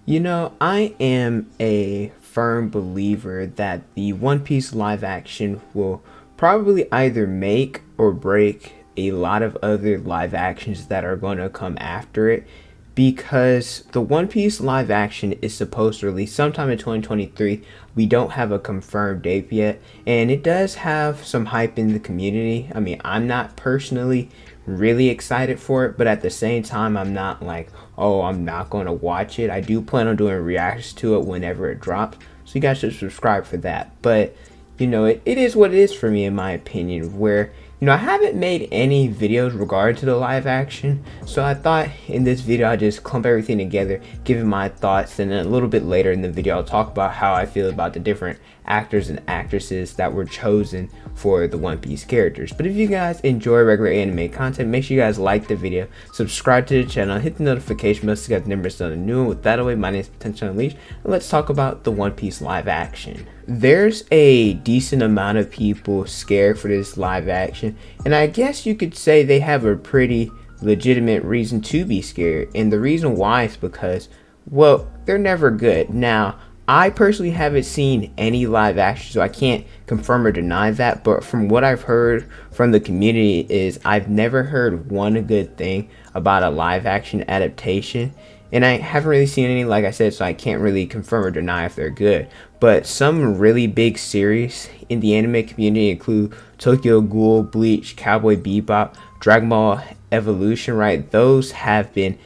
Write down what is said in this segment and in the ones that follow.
I am a firm believer that the One Piece live action will probably either make or break a lot of other live actions that are going to come after it, because the One Piece live action is supposed to release sometime in 2023. We don't have a confirmed date yet, and it does have some hype in the community. I mean, I'm not personally really excited for it, but at the same time, I'm not like, oh, I'm not going to watch it. I do plan on doing reactions to it whenever it drops, so you guys should subscribe for that. But it is what it is for me, in my opinion, where I haven't made any videos regarding to the live action, so I thought in this video I'd just clump everything together, give it my thoughts, and then a little bit later in the video I'll talk about how I feel about the different actors and actresses that were chosen for the One Piece characters. But if you guys enjoy regular anime content, make sure you guys like the video, subscribe to the channel, hit the notification bell so you guys never miss another new one. With that away, my name is Potential Unleashed, and let's talk about the One Piece live action. There's a decent amount of people scared for this live action, and I guess you could say they have a pretty legitimate reason to be scared. And the reason why is because, well, they're never good. Now, I personally haven't seen any live action, so I can't confirm or deny that, but from what I've heard from the community is I've never heard one good thing about a live action adaptation. And I haven't really seen any, like I said, so I can't really confirm or deny if they're good. But some really big series in the anime community include Tokyo Ghoul, Bleach, Cowboy Bebop, Dragon Ball Evolution, right? Those have been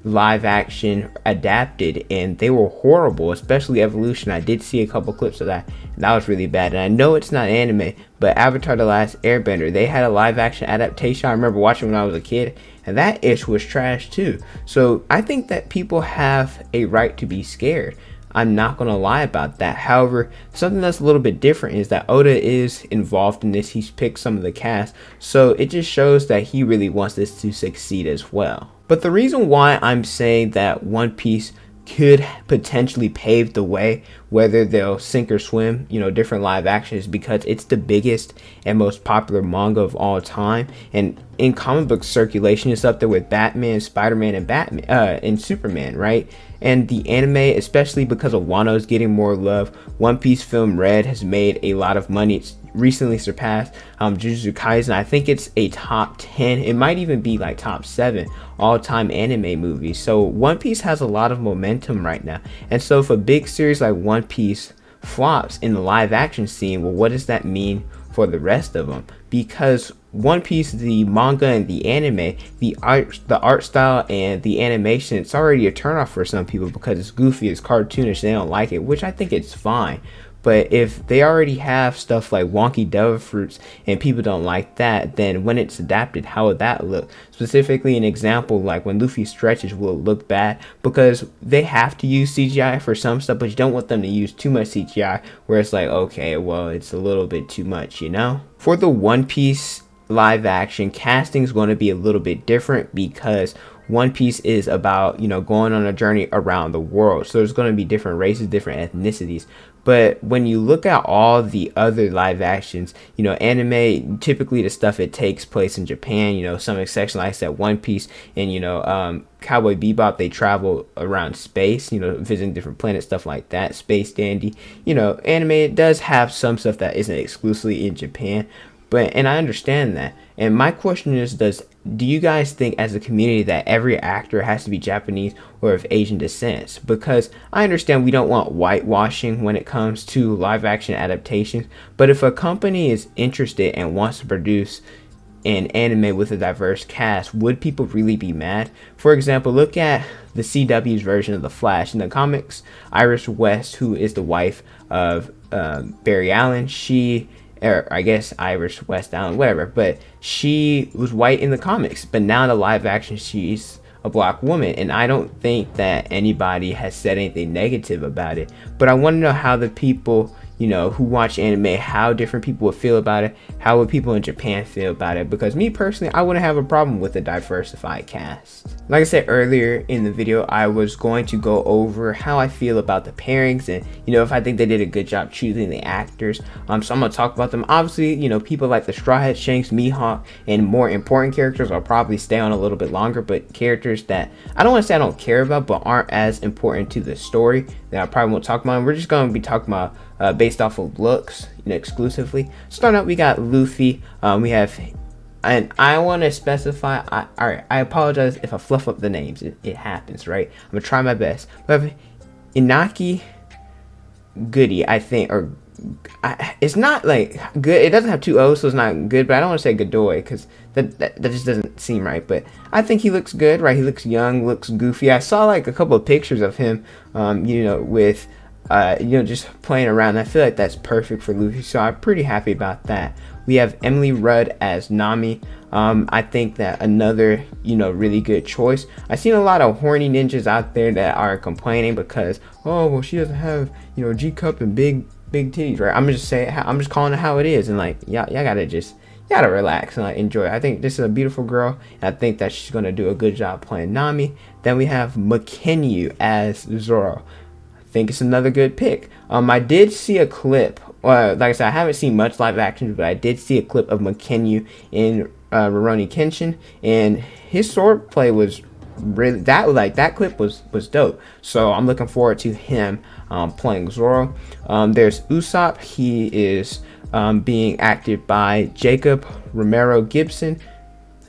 live action adapted, and they were horrible, especially Evolution. I did see a couple clips of that, and that was really bad. And I know it's not anime, but Avatar: The Last Airbender, they had a live action adaptation. I remember watching when I was a kid, and that ish was trash too. So I think that people have a right to be scared. I'm not gonna lie about that. However, something that's a little bit different is that Oda is involved in this. He's picked some of the cast, so it just shows that he really wants this to succeed as well. But the reason why I'm saying that One Piece could potentially pave the way, whether they'll sink or swim, different live actions, because it's the biggest and most popular manga of all time, and in comic book circulation it's up there with Batman, Spider-Man, and and Superman, right? And the anime, especially because of Wano's getting more love, One Piece film Red has made a lot of money. It's recently surpassed Jujutsu Kaisen. I think it's a top 10, it might even be like top 7 all-time anime movies. So One Piece has a lot of momentum right now, and so if a big series like One Piece flops in the live action scene, well, what does that mean for the rest of them? Because One Piece, the manga and the anime, the art style and the animation, it's already a turnoff for some people because it's goofy, it's cartoonish, they don't like it, which I think it's fine. But if they already have stuff like wonky devil fruits and people don't like that, then when it's adapted, how would that look? Specifically, an example like when Luffy stretches, will it look bad? Because they have to use CGI for some stuff, but you don't want them to use too much CGI where it's like, okay, well, it's a little bit too much, For the One Piece live action, casting is going to be a little bit different because One Piece is about, going on a journey around the world. So there's going to be different races, different ethnicities. But when you look at all the other live actions, anime, typically the stuff, it takes place in Japan, some exceptions, like I said, One Piece and, Cowboy Bebop, they travel around space, visiting different planets, stuff like that, space dandy. Anime, it does have some stuff that isn't exclusively in Japan. And I understand that. And my question is, do you guys think as a community that every actor has to be Japanese or of Asian descent? Because I understand we don't want whitewashing when it comes to live action adaptations, but if a company is interested and wants to produce an anime with a diverse cast, would people really be mad? For example, look at the CW's version of The Flash. In the comics, Iris West, who is the wife of Barry Allen, or I guess Iris West Allen, whatever, but she was white in the comics, but now in the live action she's a black woman, and I don't think that anybody has said anything negative about it. But I want to know how the people who watch anime, how different people would feel about it, how would people in Japan feel about it, because me personally, I wouldn't have a problem with a diversified cast. Like I said earlier in the video, I was going to go over how I feel about the pairings and, if I think they did a good job choosing the actors. So I'm going to talk about them. Obviously, people like the Straw Hat, Shanks, Mihawk, and more important characters will probably stay on a little bit longer, but characters that I don't want to say I don't care about, but aren't as important to the story, that I probably won't talk about. And we're just going to be talking about based off of looks, exclusively. Starting out, we got Luffy. We have, and I want to specify, alright, I apologize if I fluff up the names. It happens, right? I'm going to try my best. We have Inaki Goody, I think, or it's not like good. It doesn't have two O's, so it's not good, but I don't want to say Godoy because that just doesn't seem right. But I think he looks good, right? He looks young, looks goofy. I saw like a couple of pictures of him, with just playing around. I feel like that's perfect for Luffy, so I'm pretty happy about that. We have Emily Rudd as Nami. I think that another, really good choice. I've seen a lot of horny ninjas out there that are complaining because, oh, well, she doesn't have, G cup and big titties, right? I'm just calling it how it is, and like, y'all gotta relax and like enjoy it. I think this is a beautiful girl, and I think that she's gonna do a good job playing Nami. Then we have Makenyu as Zoro. Think it's another good pick. I did see a clip. Like I said, I haven't seen much live action, but I did see a clip of Makenyu in Rurouni Kenshin, and his swordplay was really that clip was dope. So I'm looking forward to him playing Zoro. There's Usopp. He is being acted by Jacob Romero Gibson.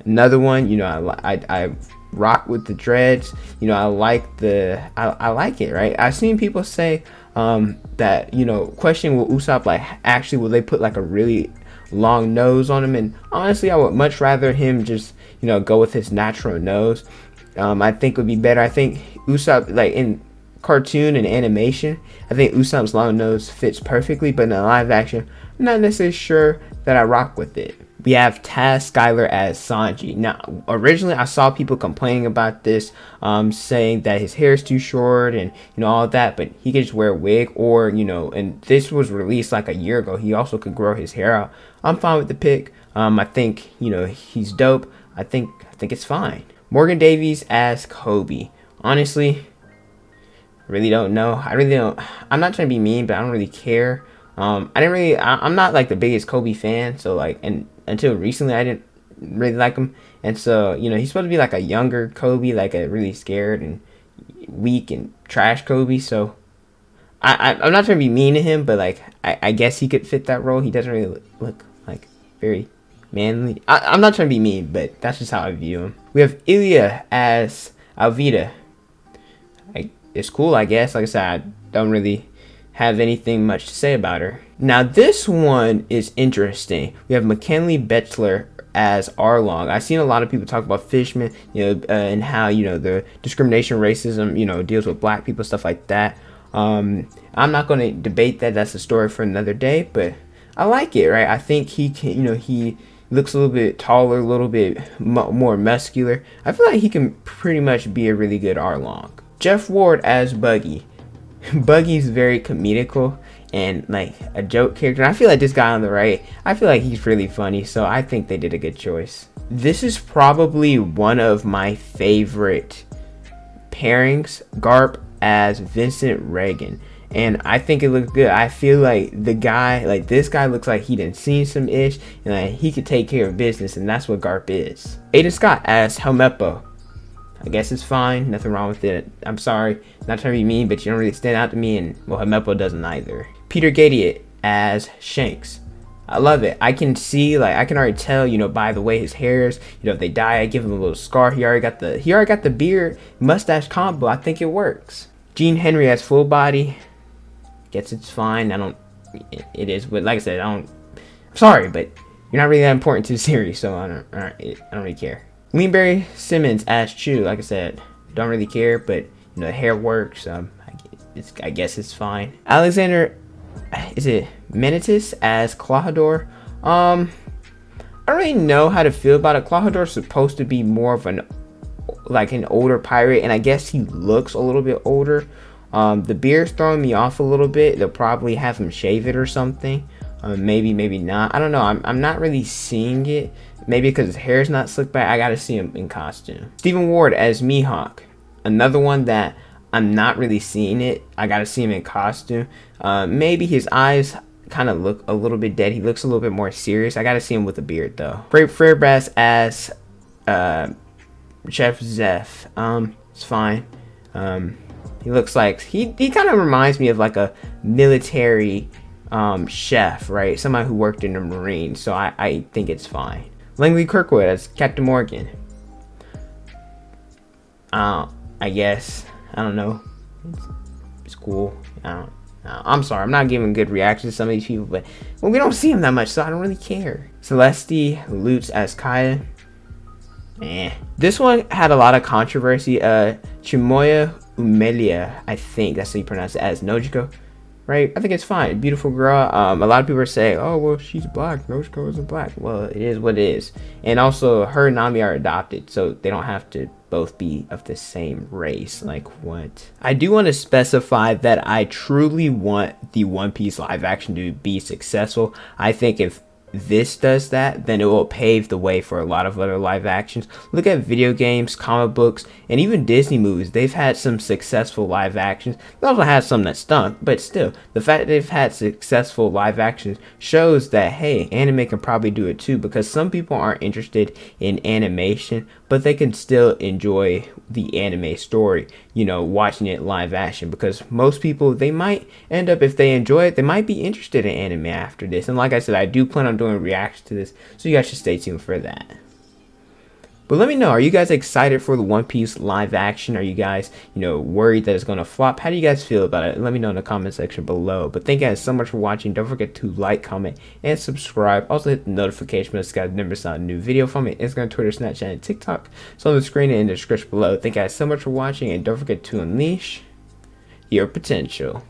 Another one. I rock with the dreads. I like I like it, right? I've seen people say that question, will Usopp will they put like a really long nose on him? And honestly, I would much rather him just go with his natural nose. I think would be better. I think Usopp, like in cartoon and animation, I think Usopp's long nose fits perfectly, but in a live action, I'm not necessarily sure that I rock with it. We have Taz Skylar as Sanji. Now, originally I saw people complaining about this, saying that his hair is too short and all that, but he could just wear a wig, or and this was released like a year ago. He also could grow his hair out. I'm fine with the pick. I think he's dope. I think it's fine. Morgan Davies as Kobe. Honestly, I really don't know. I'm not trying to be mean, but I don't really care. I'm not like the biggest Kobe fan, so like, and until recently I didn't really like him, and so he's supposed to be like a younger Kobe, like a really scared and weak and trash Kobe. So I'm not trying to be mean to him, but like I guess he could fit that role. He doesn't really look like very manly. I'm not trying to be mean, but that's just how I view him. We have Ilya as Alvida. It's cool, I guess. Like I said, I don't really have anything much to say about her. Now this one is interesting. We have McKinley Betzler as Arlong. I've seen a lot of people talk about Fishman, and how the discrimination, racism, deals with black people, stuff like that. I'm not going to debate that. That's a story for another day. But I like it, right? I think he can, he looks a little bit taller, a little bit more muscular. I feel like he can pretty much be a really good Arlong. Jeff Ward as Buggy. Buggy's very comedical and like a joke character. And I feel like this guy on the right, I feel like he's really funny, so I think they did a good choice. This is probably one of my favorite pairings. Garp as Vincent Reagan, and I think it looks good. I feel like this guy looks like he done seen some ish, and like he could take care of business, and that's what Garp is. Aiden Scott as Helmeppo. I guess it's fine, nothing wrong with it. I'm sorry, not trying to be mean, but you don't really stand out to me, and well, Helmeppo doesn't either. Peter Gadiot as Shanks. I love it. I can see, I can already tell, by the way his hair is, if they dye, I give him a little scar. He already got the beard mustache combo. I think it works. Gene Henry as Full Body. Guess it's fine. It is, but like I said, I'm sorry, but you're not really that important to the series, so I don't really care. Leanberry Simmons as Chew. Like I said, don't really care, but the hair works. I guess it's fine. Alexander, is it Menitis as Klahadore? I don't really know how to feel about it. Klahadore's supposed to be more of an older pirate, and I guess he looks a little bit older. The beard's throwing me off a little bit. They'll probably have him shave it or something. Maybe not. I don't know. I'm not really seeing it. Maybe because his hair's not slicked back. I gotta see him in costume. Stephen Ward as Mihawk. Another one that I'm not really seeing it. I gotta see him in costume. Maybe his eyes kind of look a little bit dead. He looks a little bit more serious. I gotta see him with a beard though. Fairbrass as Chef Zeph. It's fine. He looks like he kind of reminds me of like a military chef, right? Somebody who worked in the Marines. So I think it's fine. Langley Kirkwood as Captain Morgan. I guess. I don't know. It's cool. I'm sorry. I'm not giving good reactions to some of these people, but well, we don't see him that much, so I don't really care. Celeste Lutz as Kaya. This one had a lot of controversy. Chimoya Umelia, I think that's how you pronounce it, as Nojiko. Right? I think it's fine. Beautiful girl. A lot of people are saying, oh, well, she's black. Nojiko isn't black. Well, it is what it is. And also, her and Nami are adopted, so they don't have to both be of the same race. Like, what? I do want to specify that I truly want the One Piece live action to be successful. I think if this does that, then it will pave the way for a lot of other live actions. Look at video games, comic books, and even Disney movies. They've had some successful live actions. They also had some that stunk, but still, the fact that they've had successful live actions shows that, hey, anime can probably do it too, because some people aren't interested in animation, but they can still enjoy the anime story, you know, watching it live action, because most people, they might end up, if they enjoy it, they might be interested in anime after this. And like I said, I do plan on doing reactions to this, so you guys should stay tuned for that. But let me know, are you guys excited for the One Piece live action? Are you guys, you know, worried that it's going to flop? How do you guys feel about it? Let me know in the comment section below. But thank you guys so much for watching. Don't forget to like, comment, and subscribe. Also hit the notification bell so you guys never saw a new video from me. Instagram, Twitter, Snapchat, and TikTok. So on the screen and in the description below. Thank you guys so much for watching, and don't forget to unleash your potential.